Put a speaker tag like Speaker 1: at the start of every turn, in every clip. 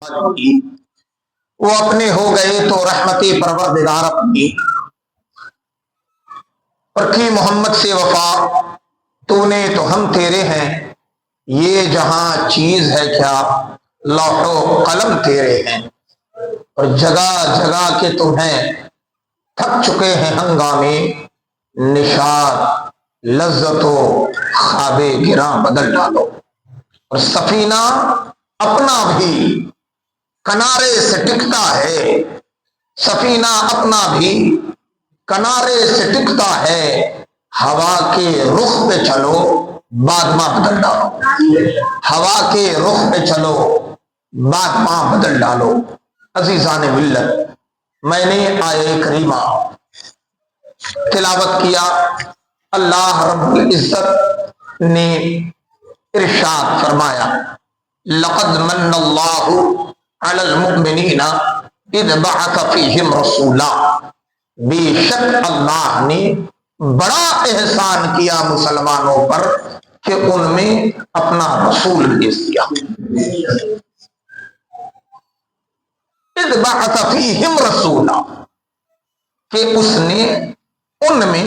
Speaker 1: وہ اپنے ہو گئے تو رحمت پروردگار اپنی اور کی محمد سے وفا تو نے تو ہم تیرے ہیں یہ جہاں چیز ہے کیا لوح و قلم تیرے ہیں اور جگہ جگہ کے تمہیں تھک چکے ہیں ہنگامے نشاد لذت و خواب گراں بدل ڈالو اور سفینہ اپنا بھی کنارے سے ٹکتا ہے سفینہ اپنا بھی کنارے سے ٹکتا ہے ہوا کے رخ پہ چلو بادماں بدل ڈالو ہوا کے رخ پہ چلو بادماں بدل ڈالو عزیزان ملت میں نے آیہ کریمہ تلاوت کیا اللہ رب العزت نے ارشاد فرمایا لقد من اللہ علی المؤمنین اذ بعث فیہم رسولا بے شک اللہ نے بڑا احسان کیا مسلمانوں پر کہ ان میں اپنا رسول بھیج دیا اذ بعث فیہم رسولا کہ اس نے ان میں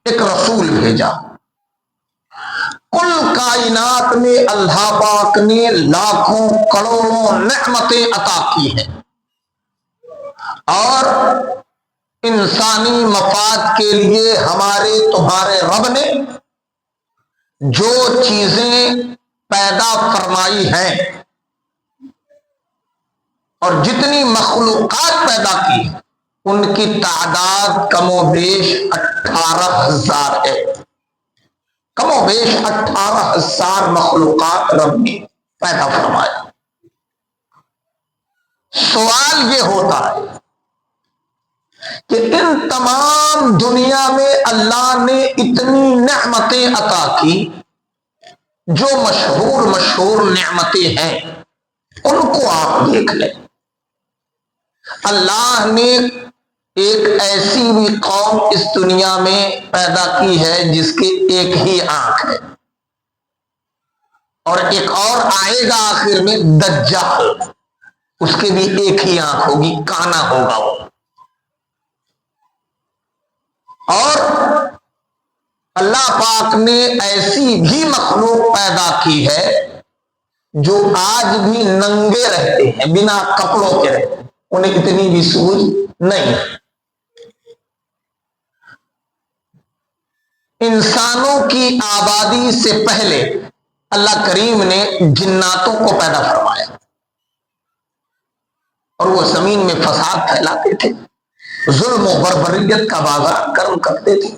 Speaker 1: ایک رسول بھیجا کل کائنات میں اللہ پاک نے لاکھوں کروڑوں نعمتیں عطا کی ہیں اور انسانی مفاد کے لیے ہمارے تمہارے رب نے جو چیزیں پیدا فرمائی ہیں اور جتنی مخلوقات پیدا کی ان کی تعداد کم و بیش 18,000 ہے کم و بیش 18,000 مخلوقات رب نے پیدا فرمایا سوال یہ ہوتا ہے کہ ان تمام دنیا میں اللہ نے اتنی نعمتیں عطا کی جو مشہور نعمتیں ہیں ان کو آپ دیکھ لیں اللہ نے ایک ایسی بھی قوم اس دنیا میں پیدا کی ہے جس کے ایک ہی آنکھ ہے اور ایک اور آئے گا آخر میں دجال اس کے بھی ایک ہی آنکھ ہوگی کانا ہوگا وہ اور اللہ پاک نے ایسی بھی مخلوق پیدا کی ہے جو آج بھی ننگے رہتے ہیں بنا کپڑوں کے رہتے ہیں انہیں اتنی بھی سوجھ نہیں انسانوں کی آبادی سے پہلے اللہ کریم نے جناتوں کو پیدا فرمایا اور وہ زمین میں فساد پھیلاتے تھے ظلم و بربریت کا بازار گرم کرتے تھے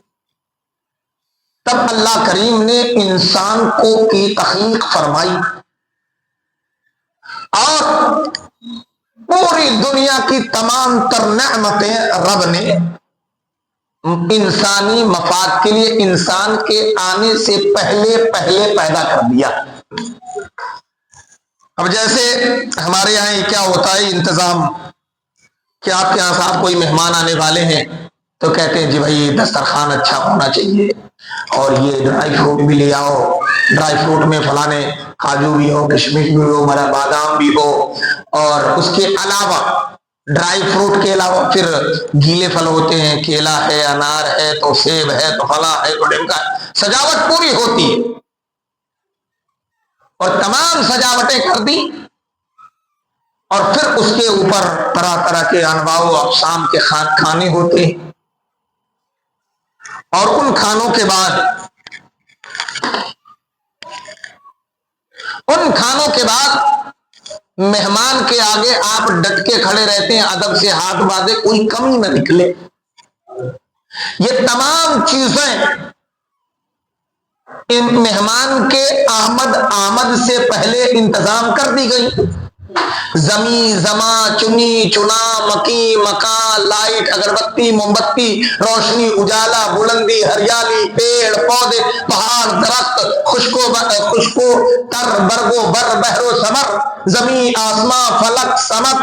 Speaker 1: تب اللہ کریم نے انسان کو کی تخلیق فرمائی اور پوری دنیا کی تمام تر نعمتیں رب نے انسانی مفاد کے لیے انسان کے آنے سے پہلے پیدا کر دیا اب جیسے ہمارے یہاں کیا ہوتا ہے انتظام کہ آپ کے یہاں صاحب کوئی مہمان آنے والے ہیں تو کہتے ہیں جی بھائی دسترخوان اچھا ہونا چاہیے اور یہ ڈرائی فروٹ بھی لے آؤ ڈرائی فروٹ میں فلانے کاجو بھی ہو کشمش بھی ہو مرا بادام بھی ہو اور اس کے علاوہ ڈرائی فروٹ کے علاوہ پھر گیلے پھل ہوتے ہیں کیلا ہے انار ہے تو سیب ہے تو فلاں ہے تو ڈمکا سجاوٹ پوری ہوتی ہے اور تمام سجاوٹیں کر دی اور پھر اس کے اوپر طرح طرح کے انواع و اقسام کے کھانے ہوتے ہیں اور ان کھانوں کے بعد مہمان کے آگے آپ ڈٹ کے کھڑے رہتے ہیں ادب سے ہاتھ باندھے کوئی کمی نہ نکلے یہ تمام چیزیں ان مہمان کے آمد سے پہلے انتظام کر دی گئی زمیں زماں چنی چنا مکی مکان لائٹ اگربتی موم بتی روشنی اجالا بلندی ہریالی پیڑ پودے پہاڑ درخت خشکو تر برگو بر بحر و سمر زمین آسماں فلک سمت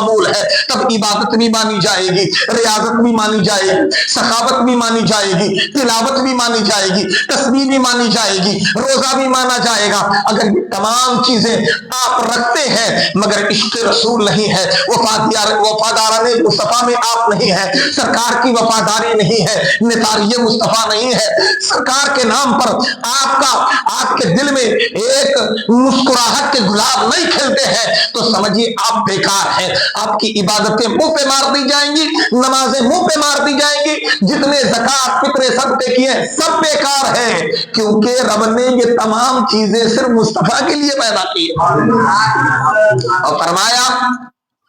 Speaker 1: قبول ہے تب عبادت بھی مانی جائے گی، ریاضت بھی مانی جائے گی، سخاوت بھی مانی جائے گی، تلاوت بھی مانی جائے گی، تسبیح بھی مانی جائے گی، روزہ بھی مانا جائے گا۔ اگر یہ تمام چیزیں آپ رکھتے ہیں مگر عشق رسول نہیں ہے، وفاداران مصطفیٰ میں آپ نہیں ہے، سرکار کی وفاداری نہیں ہے، نثاری مصطفیٰ نہیں ہے، سرکار کے نام پر آپ کے دل میں ایک مسکراہٹ کے گلاب نہیں کھلتے ہیں تو سمجھیے آپ بیکار ہیں۔ آپ کی عبادتیں منہ پہ مار دی جائیں گی، نمازیں منہ پہ مار دی جائیں گی، جتنے زکات فطرے صدقے کیے سب بیکار ہیں، کیونکہ رب نے یہ تمام چیزیں صرف مصطفیٰ کے لیے پیدا کی اور فرمایا۔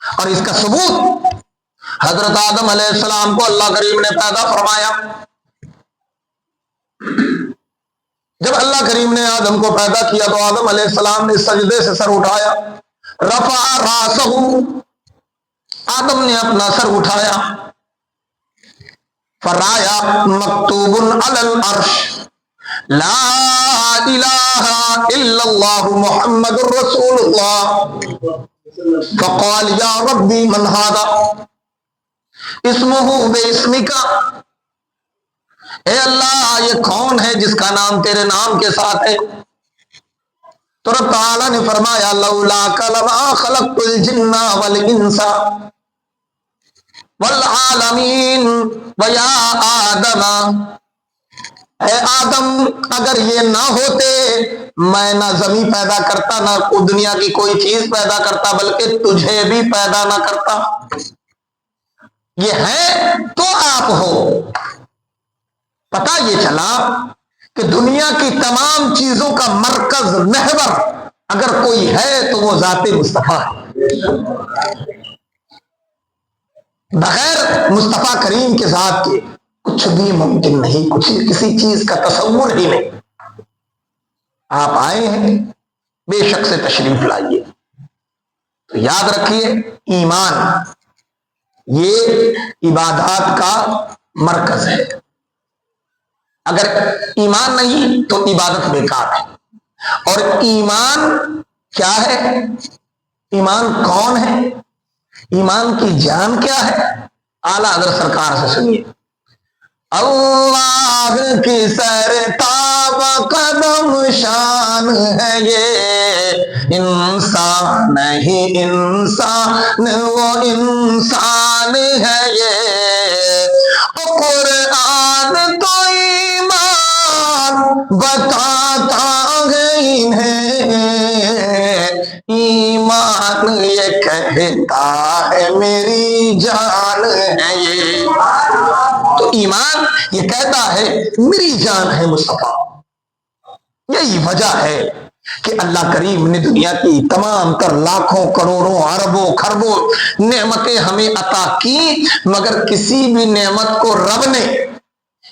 Speaker 1: اور اس کا ثبوت حضرت آدم علیہ السلام کو اللہ کریم نے پیدا فرمایا۔ جب اللہ کریم نے آدم کو پیدا کیا تو آدم علیہ السلام نے سجدے سے سر اٹھایا، رفع راسہ، آدم نے اپنا سر اٹھایا، فرایا مکتوب علی العرش لا الہ الا اللہ محمد رسول اللہ، فقال یا ربی من ھذا اسمہ باسمک، اے اللہ یہ کون ہے جس کا نام تیرے نام کے ساتھ ہے؟ تو رب تعالیٰ نے فرمایا لولاک لما خلقت الجن والانس والعالمین ویا آدم، اے آدم اگر یہ نہ ہوتے میں نہ زمین پیدا کرتا نہ دنیا کی کوئی چیز پیدا کرتا بلکہ تجھے بھی پیدا نہ کرتا۔ یہ ہے تو آپ ہو۔ پتہ یہ چلا کہ دنیا کی تمام چیزوں کا مرکز محور اگر کوئی ہے تو وہ ذات مصطفیٰ ہے۔ بغیر مصطفیٰ کریم کے ذات کے کچھ بھی ممکن نہیں، کسی چیز کا تصور ہی نہیں۔ آپ آئے ہیں بے شک سے تشریف لائیے، تو یاد رکھیے ایمان یہ عبادات کا مرکز ہے۔ اگر ایمان نہیں تو عبادت بیکار ہے۔ اور ایمان کیا ہے؟ ایمان کون ہے؟ ایمان کی جان کیا ہے؟ اعلیٰ حضرت سرکار سے سنیے۔ اللہ کی سرتاب قدم شان ہے یہ، انسان نہیں انسان وہ انسان ہے یہ، قرآن تو ایمان بتاتا ہے انہیں، ایمان یہ کہتا ہے میری جان ہے یہ۔ تو ایمان یہ کہتا ہے میری جان ہے مصطفیٰ۔ یہی وجہ ہے کہ اللہ کریم نے دنیا کی تمام تر لاکھوں کروڑوں اربوں خربوں نعمتیں ہمیں عطا کی، مگر کسی بھی نعمت کو رب نے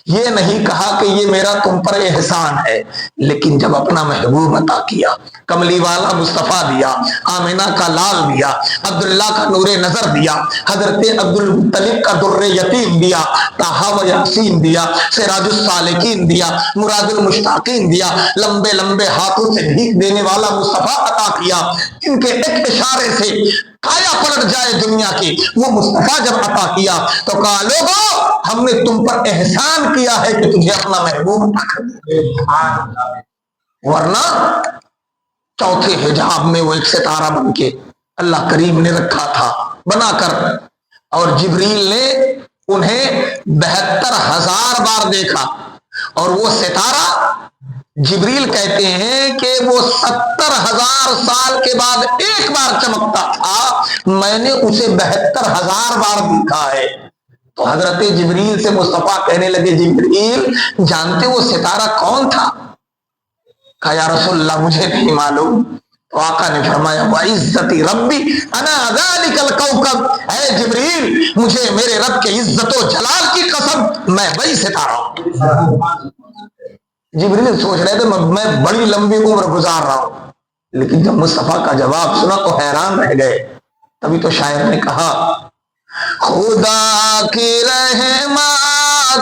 Speaker 1: یہ نہیں کہا کہ یہ میرا تم پر احسان ہے، لیکن جب اپنا محبوب عطا کیا، کملی والا مصطفیٰ دیا، آمنہ کا لال دیا، عبداللہ کا نور نظر دیا، حضرت عبدالمطلب کا در یتیم دیا، طٰہٰ و یاسین دیا، سراج السالکین دیا، مراد المشتاقین دیا، لمبے لمبے ہاتھوں سے بھیک دینے والا مصطفیٰ عطا کیا، ان کے ایک اشارے سے کایا پلٹ جائے دنیا کی، وہ مصطفیٰ جب عطا کیا تو کہا لوگوں ہم نے تم پر احسان کیا ہے کہ تجھے اپنا محبوب عطا کر دیا، ورنہ چوتھے حجاب میں وہ ایک ستارہ بن کے اللہ کریم نے رکھا تھا بنا کر، اور جبریل نے انہیں 72,000 بار دیکھا، اور وہ ستارہ جبریل کہتے ہیں کہ وہ 70,000 سال کے بعد ایک بار چمکتا تھا، میں نے اسے 72,000 بار دیکھا ہے۔ تو حضرت جبریل سے مصطفیٰ کہنے لگے جبریل جانتے وہ ستارہ کون تھا؟ کہا یا رسول اللہ مجھے نہیں معلوم۔ تو آقا نے فرمایا وعزتی ربی انا ذالک الکوکب، اے جبریل مجھے میرے رب کے عزت و جلال کی قسم میں وہی ستارہ ہوں۔ جبریل سوچ رہے تھے میں بڑی لمبی عمر گزار رہا ہوں، لیکن جب مصطفیٰ کا جواب سنا تو حیران رہ گئے۔ تبھی تو شاعر نے کہا خدا کی رحمت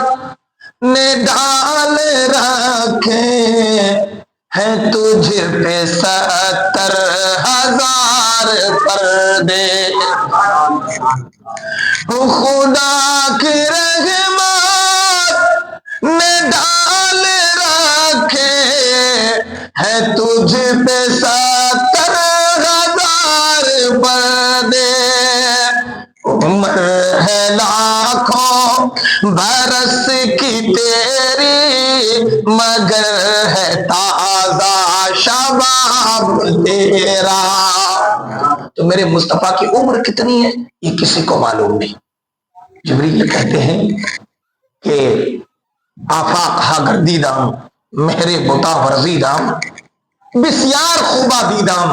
Speaker 1: نے ڈال رکھے ہے تجھ پہ 70,000 پردے، خدا کی رحمت نے ڈال رکھے ہے تجھ پہ 70,000 پردے، عمر ہے لاکھوں برس کی تیری مگر ہے تازہ شباب تیرا۔ تو میرے مصطفیٰ کی عمر کتنی ہے یہ کسی کو معلوم نہیں۔ جبریل کہتے ہیں کہ آفاق ہا گردیدام مہر بتا ورزیدام بسیار خوبہ دیدام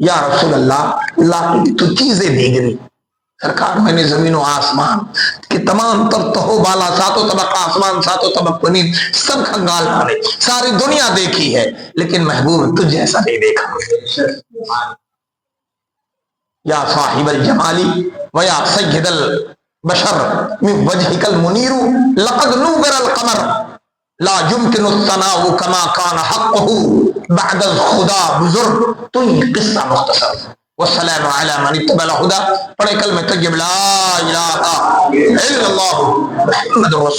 Speaker 1: یا رسول اللہ، تو چیزیں دیگری سرکار، میں نے زمین و آسمان کہ تمام تر تہو بالا، ساتوں طبق آسمان ساتوں طبق زمین سب کھنگال مانے، ساری دنیا دیکھی ہے لیکن محبوب تجھ ایسا نہیں دیکھا۔ یا صاحب الجمالی ویا سید البشر من وجهك المنیر لقد نور القمر لا يمكن الثناء كما كان حقه بعد الخدا بزرگ۔ تو یہ قصہ مختصر، والسلام علی من اتبع الہدی، پڑھے کلمہ طیب لا الہ الا اللہ محمد رسول